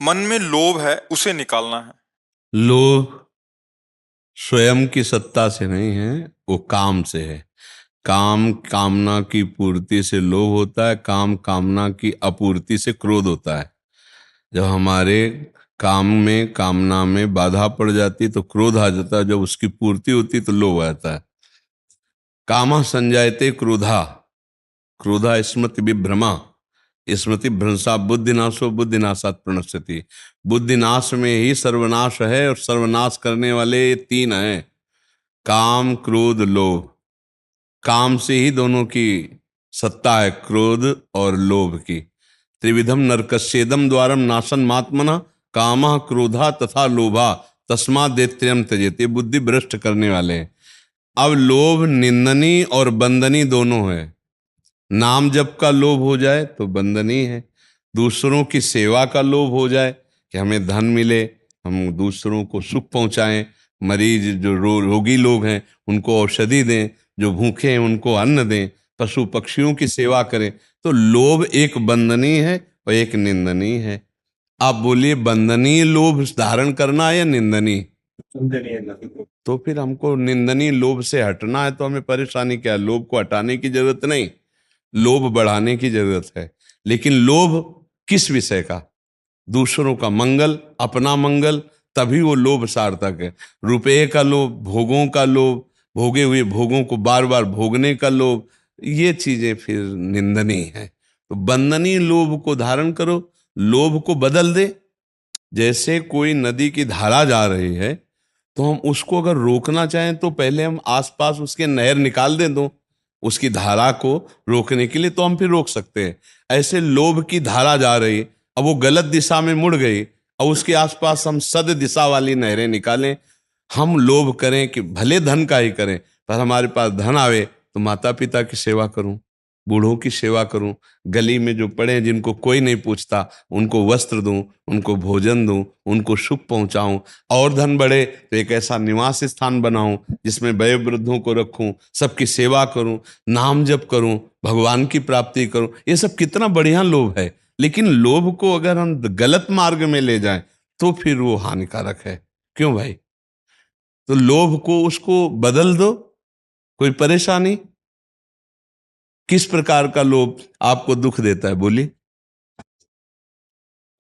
मन में लोभ है उसे निकालना है। लोभ स्वयं की सत्ता से नहीं है, वो काम से है। काम कामना की पूर्ति से लोभ होता है, काम कामना की अपूर्ति से क्रोध होता है। जब हमारे काम में कामना में बाधा पड़ जाती तो क्रोध आ जाता है, जब उसकी पूर्ति होती तो लोभ आता है। कामः संजायते क्रोधा, क्रोधा स्मृति विभ्रमा, स्मृति भ्रंशा बुद्धिनाशो बुद्धिनाशात् प्रणश्यति। बुद्धिनाश में ही सर्वनाश है, और सर्वनाश करने वाले ये तीन हैं, काम क्रोध लोभ। काम से ही दोनों की सत्ता है, क्रोध और लोभ की। त्रिविधम नरकस्येदम द्वारम नाशन मात्मना, कामः क्रोधा तथा लोभा, तस्मात् दैत्यम त्यजेत। ये बुद्धि भ्रष्ट करने वाले हैं। अब लोभ निंदनीय और बंदनीय दोनों है। नाम जप का लोभ हो जाए तो बंदनीय है। दूसरों की सेवा का लोभ हो जाए कि हमें धन मिले, हम दूसरों को सुख पहुंचाएं, मरीज जो रोगी लोग हैं उनको औषधि दें, जो भूखे हैं उनको अन्न दें, पशु पक्षियों की सेवा करें, तो लोभ एक बंदनीय है और एक निंदनीय है। आप बोलिए बंदनीय लोभ धारण करना है या निंदनीय? तो फिर हमको निंदनीय लोभ से हटना है, तो हमें परेशानी क्या है? लोभ को हटाने की जरूरत नहीं, लोभ बढ़ाने की जरूरत है। लेकिन लोभ किस विषय का? दूसरों का मंगल, अपना मंगल, तभी वो लोभ सार्थक है। रुपये का लोभ, भोगों का लोभ, भोगे हुए भोगों को बार बार भोगने का लोभ, ये चीजें फिर निंदनीय है। तो बंदनीय लोभ को धारण करो, लोभ को बदल दे। जैसे कोई नदी की धारा जा रही है, तो हम उसको अगर रोकना चाहें तो पहले हम आसपास उसके नहर निकाल दें, दो उसकी धारा को रोकने के लिए, तो हम फिर रोक सकते हैं। ऐसे लोभ की धारा जा रही, अब वो गलत दिशा में मुड़ गई, और उसके आसपास हम सद दिशा वाली नहरें निकालें। हम लोभ करें कि भले धन का ही करें, पर हमारे पास धन आवे तो माता पिता की सेवा करूं, बूढ़ों की सेवा करूं, गली में जो पड़े हैं जिनको कोई नहीं पूछता उनको वस्त्र दूं, उनको भोजन दूं, उनको सुख पहुंचाऊं। और धन बढ़े तो एक ऐसा निवास स्थान बनाऊं जिसमें वयोवृद्धों को रखूं, सबकी सेवा करूं, नाम जप करूं, भगवान की प्राप्ति करूं। ये सब कितना बढ़िया लोभ है। लेकिन लोभ को अगर हम गलत मार्ग में ले जाएं तो फिर वो हानिकारक है। क्यों भाई? तो लोभ को उसको बदल दो, कोई परेशानी। किस प्रकार का लोभ आपको दुख देता है, बोलिए?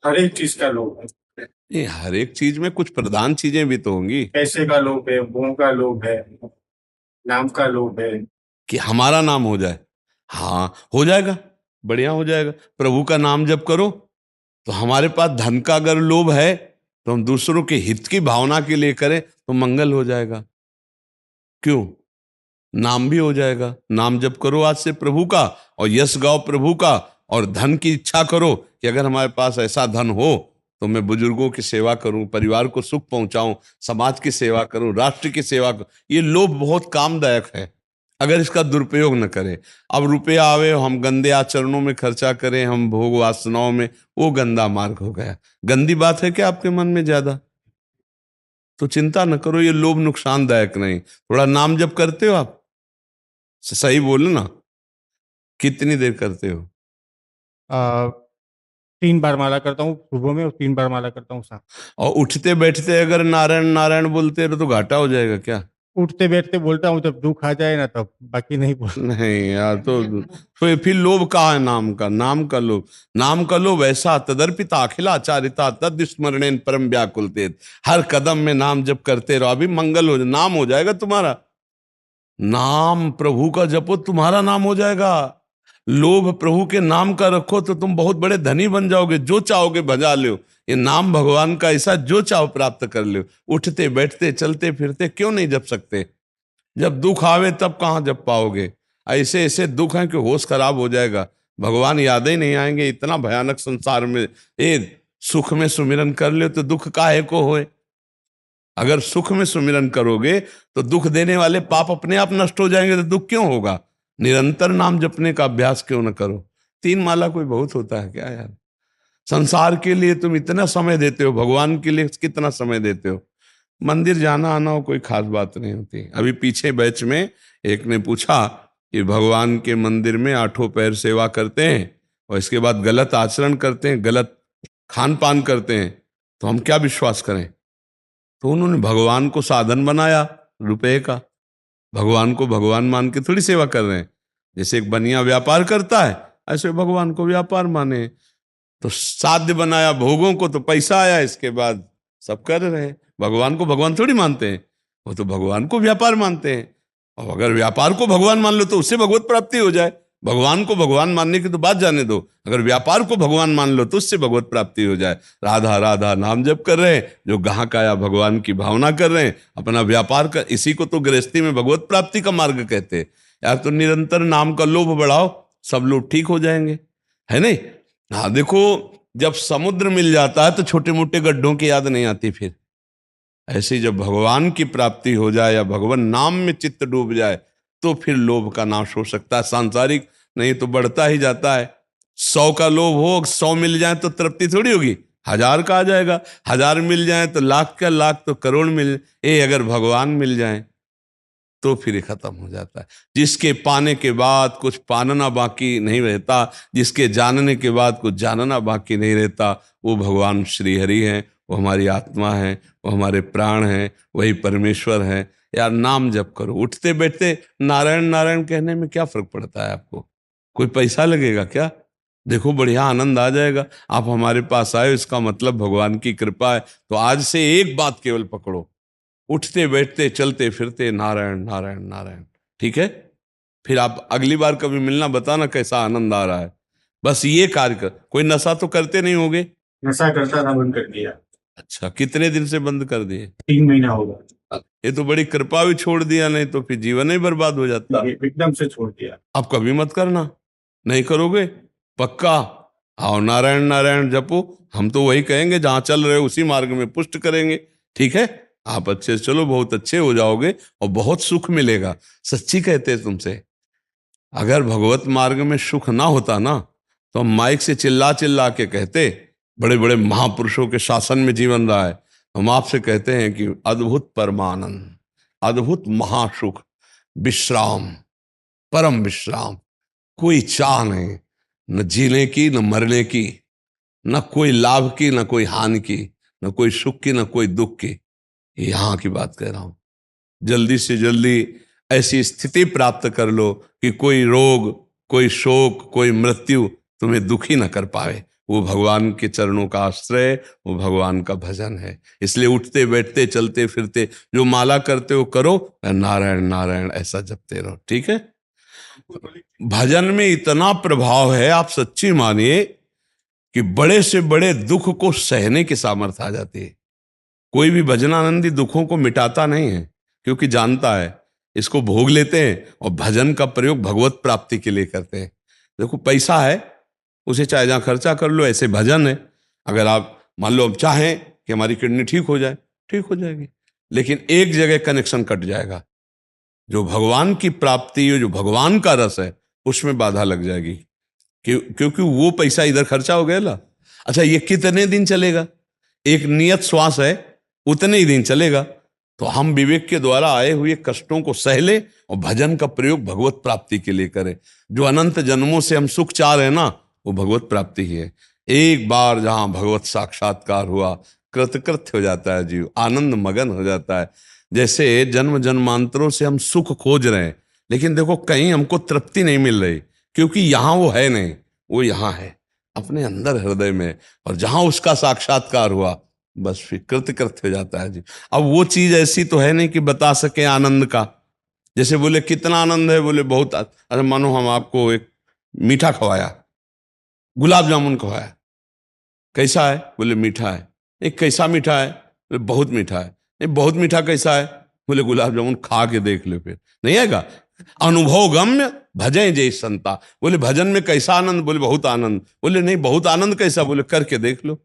हर एक चीज का लोभ है। ये हर एक चीज में कुछ प्रधान चीजें भी तो होंगी। पैसे का लोभ है, भोग का लोभ है, नाम का लोभ है। कि हमारा नाम हो जाए, हाँ हो जाएगा, बढ़िया हो जाएगा। प्रभु का नाम जप करो, तो हमारे पास धन का अगर लोभ है तो हम दूसरों के हित की भावना के लिए करें तो मंगल हो जाएगा। क्यों? नाम भी हो जाएगा। नाम जप करो आज से प्रभु का, और यश गाओ प्रभु का, और धन की इच्छा करो कि अगर हमारे पास ऐसा धन हो तो मैं बुजुर्गों की सेवा करूं, परिवार को सुख पहुंचाऊं, समाज की सेवा करूं, राष्ट्र की सेवा करूं। ये लोभ बहुत कामदायक है अगर इसका दुरुपयोग न करें। अब रुपया आवे, हम गंदे आचरणों में खर्चा करें, हम भोग वासनाओं में, वो गंदा मार्ग हो गया। गंदी बात है क्या आपके मन में ज्यादा? तो चिंता न करो, ये लोभ नुकसानदायक नहीं। थोड़ा नाम जप करते हो आप? सही बोलो ना, कितनी देर करते हो? आ, 3 बार माला करता हूँ सुबह में और 3 बार माला करता हूँ शाम। और उठते बैठते अगर नारायण नारायण बोलते रहो तो घाटा हो जाएगा क्या? उठते बैठते बोलता हूँ, जब दुख आ जाए ना तब, बाकी नहीं बोल। नहीं यार, तो फिर लोभ कहाँ है? नाम का, नाम का लोभ। नाम का लोभ ऐसा, तदर्पिता अखिलाचारिता तद स्मरणेन परम व्याकुल तेज। हर कदम में नाम जप करते रहो, अभी मंगल हो, नाम हो जाएगा तुम्हारा। नाम प्रभु का जपो, तुम्हारा नाम हो जाएगा। लोभ प्रभु के नाम का रखो तो तुम बहुत बड़े धनी बन जाओगे, जो चाहोगे भजा लो। ये नाम भगवान का ऐसा, जो चाहो प्राप्त कर लो। उठते बैठते चलते फिरते क्यों नहीं जप सकते? जब दुख आवे तब कहाँ जप पाओगे? ऐसे ऐसे दुख हैं कि होश खराब हो जाएगा, भगवान याद ही नहीं आएंगे। इतना भयानक संसार में, ए सुख में सुमिरन कर ले तो दुख काहे को होए? अगर सुख में सुमिरन करोगे तो दुख देने वाले पाप अपने आप नष्ट हो जाएंगे, तो दुख क्यों होगा? निरंतर नाम जपने का अभ्यास क्यों न करो? 3 माला कोई बहुत होता है क्या यार? संसार के लिए तुम इतना समय देते हो, भगवान के लिए कितना समय देते हो? मंदिर जाना आना हो कोई खास बात नहीं होती। अभी पीछे बैच में एक ने पूछा कि भगवान के मंदिर में 8 पैर सेवा करते हैं और इसके बाद गलत आचरण करते हैं, गलत खान पान करते हैं, तो हम क्या विश्वास करें? तो उन्होंने भगवान को साधन बनाया रुपए का। भगवान को भगवान मान के थोड़ी सेवा कर रहे हैं। जैसे एक बनिया व्यापार करता है, ऐसे भगवान को व्यापार माने। तो साध्य बनाया भोगों को, तो पैसा आया, इसके बाद सब कर रहे हैं। भगवान को भगवान थोड़ी मानते हैं, वो तो भगवान को व्यापार मानते हैं। और अगर व्यापार को भगवान मान लो तो उससे भगवत प्राप्ति हो जाए। भगवान को भगवान मानने की तो बात जाने दो, अगर व्यापार को भगवान मान लो तो उससे भगवत प्राप्ति हो जाए। राधा राधा नाम जप कर रहे हैं, जो ग्राहक आया भगवान की भावना कर रहे हैं, अपना व्यापार कर, इसी को तो गृहस्थी में भगवत प्राप्ति का मार्ग कहते हैं। यार तो निरंतर नाम का लोभ बढ़ाओ, सब लोग ठीक हो जाएंगे, है नहीं? हाँ देखो, जब समुद्र मिल जाता है तो छोटे मोटे गड्ढों की याद नहीं आती। फिर ऐसे ही जब भगवान की प्राप्ति हो जाए या भगवान नाम में चित्त डूब जाए, तो फिर लोभ का नाश हो सकता है। सांसारिक नहीं तो बढ़ता ही जाता है। 100 का लोभ हो, 100 मिल जाए तो तृप्ति थोड़ी होगी, 1000 का आ जाएगा। 1000 मिल जाए तो लाख का, लाख तो करोड़ मिल, अगर भगवान मिल जाए तो फिर ये खत्म हो जाता है। जिसके पाने के बाद कुछ पानना बाकी नहीं रहता, जिसके जानने के बाद कुछ जानना बाकी नहीं रहता, वो भगवान श्री हरि हैं, वो हमारी आत्मा है, वो हमारे प्राण हैं, वही परमेश्वर हैं। यार नाम जप करो, उठते बैठते नारायण नारायण कहने में क्या फर्क पड़ता है आपको? कोई पैसा लगेगा क्या? देखो बढ़िया आनंद आ जाएगा। आप हमारे पास आए, इसका मतलब भगवान की कृपा है। तो आज से एक बात केवल पकड़ो, उठते बैठते चलते फिरते नारायण नारायण नारायण, ठीक है? फिर आप अगली बार कभी मिलना, बताना कैसा आनंद आ रहा है। बस ये कार्य कर। कोई नशा तो करते नहीं होगे? नशा करता था, बंद कर दिया। अच्छा, कितने दिन से बंद कर दिए? 3 महीना होगा। ये तो बड़ी कृपा भी, छोड़ दिया, नहीं तो फिर जीवन ही बर्बाद हो जाता। एकदम से छोड़ दिया। आप कभी मत करना। नहीं करोगे? पक्का? आओ नारायण नारायण जपो। हम तो वही कहेंगे, जहां चल रहे हो उसी मार्ग में पुष्ट करेंगे, ठीक है? आप अच्छे से चलो, बहुत अच्छे हो जाओगे और बहुत सुख मिलेगा। सच्ची कहते हैं तुमसे, अगर भगवत मार्ग में सुख ना होता ना, तो हम माइक से चिल्ला चिल्ला के कहते, बड़े बड़े महापुरुषों के शासन में जीवन रहा है, हम आपसे कहते हैं कि अद्भुत परमानंद, अद्भुत महासुख, विश्राम, परम विश्राम, कोई चाह नहीं, न जीने की न मरने की, न कोई लाभ की न कोई हानि की, न कोई सुख की न कोई दुख की। यहां की बात कह रहा हूं। जल्दी से जल्दी ऐसी स्थिति प्राप्त कर लो कि कोई रोग, कोई शोक, कोई मृत्यु तुम्हें दुखी न कर पाए। वो भगवान के चरणों का आश्रय, वो भगवान का भजन है। इसलिए उठते बैठते चलते फिरते जो माला करते हो करो, नारायण नारायण ऐसा जपते रहो, ठीक है? भजन में इतना प्रभाव है, आप सच्ची मानिए, कि बड़े से बड़े दुख को सहने की सामर्थ्य आ जाती है। कोई भी भजनानंदी दुखों को मिटाता नहीं है, क्योंकि जानता है इसको भोग लेते हैं, और भजन का प्रयोग भगवत प्राप्ति के लिए करते हैं। देखो पैसा है, उसे चाहे जहां खर्चा कर लो, ऐसे भजन है। अगर आप मान लो अब चाहें कि हमारी किडनी ठीक हो जाए, ठीक हो जाएगी, लेकिन एक जगह कनेक्शन कट जाएगा। जो भगवान की प्राप्ति, जो भगवान का रस है, उसमें बाधा लग जाएगी, क्योंकि वो पैसा इधर खर्चा हो गया ला। अच्छा, ये कितने दिन चलेगा? एक नियत श्वास है, उतने ही दिन चलेगा। तो हम विवेक के द्वारा आए हुए कष्टों को सह ले और भजन का प्रयोग भगवत प्राप्ति के लिए करें। जो अनंत जन्मों से हम सुख चाह रहे हैं ना, वो भगवत प्राप्ति ही है। एक बार जहां भगवत साक्षात्कार हुआ, कृतकृत्य हो जाता है जीव, आनंद मगन हो जाता है। जैसे जन्म जन्मांतरों से हम सुख खोज रहे हैं, लेकिन देखो कहीं हमको तृप्ति नहीं मिल रही, क्योंकि यहां वो है नहीं, वो यहां है अपने अंदर हृदय में। और जहां उसका साक्षात्कार हुआ, बस फिर कृतकृत्य हो जाता है जी। अब वो चीज ऐसी तो है नहीं कि बता सके आनंद का। जैसे बोले कितना आनंद है, बोले बहुत। अरे मानो हम आपको एक मीठा खवाया, गुलाब जामुन खवाया, कैसा है? बोले मीठा है। नहीं, कैसा मीठा है? बोले बहुत मीठा है। नहीं, बहुत मीठा कैसा है? बोले गुलाब जामुन खा के देख ले, फिर नहीं आएगा। अनुभव गम्य भजन जय संता। बोले भजन में कैसा आनंद? बोले बहुत आनंद। बोले नहीं, बहुत आनंद कैसा? बोले करके देख लो,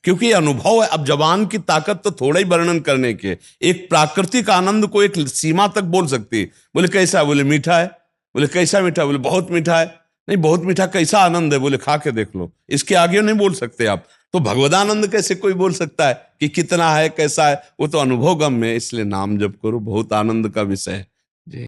क्योंकि अनुभव है। अब जबान की ताकत तो थोड़ा ही वर्णन करने के, एक प्राकृतिक आनंद को एक सीमा तक बोल सकती है। बोले कैसा? बोले मीठा है। बोले कैसा मीठा? बोले बहुत मीठा है। नहीं, बहुत मीठा कैसा आनंद है? बोले खा के देख लो। इसके आगे नहीं बोल सकते आप। तो भगवदानंद कैसे कोई बोल सकता है कि कितना है, कैसा है? वो तो अनुभव गम है। इसलिए नाम जप करो, बहुत आनंद का विषय है जी।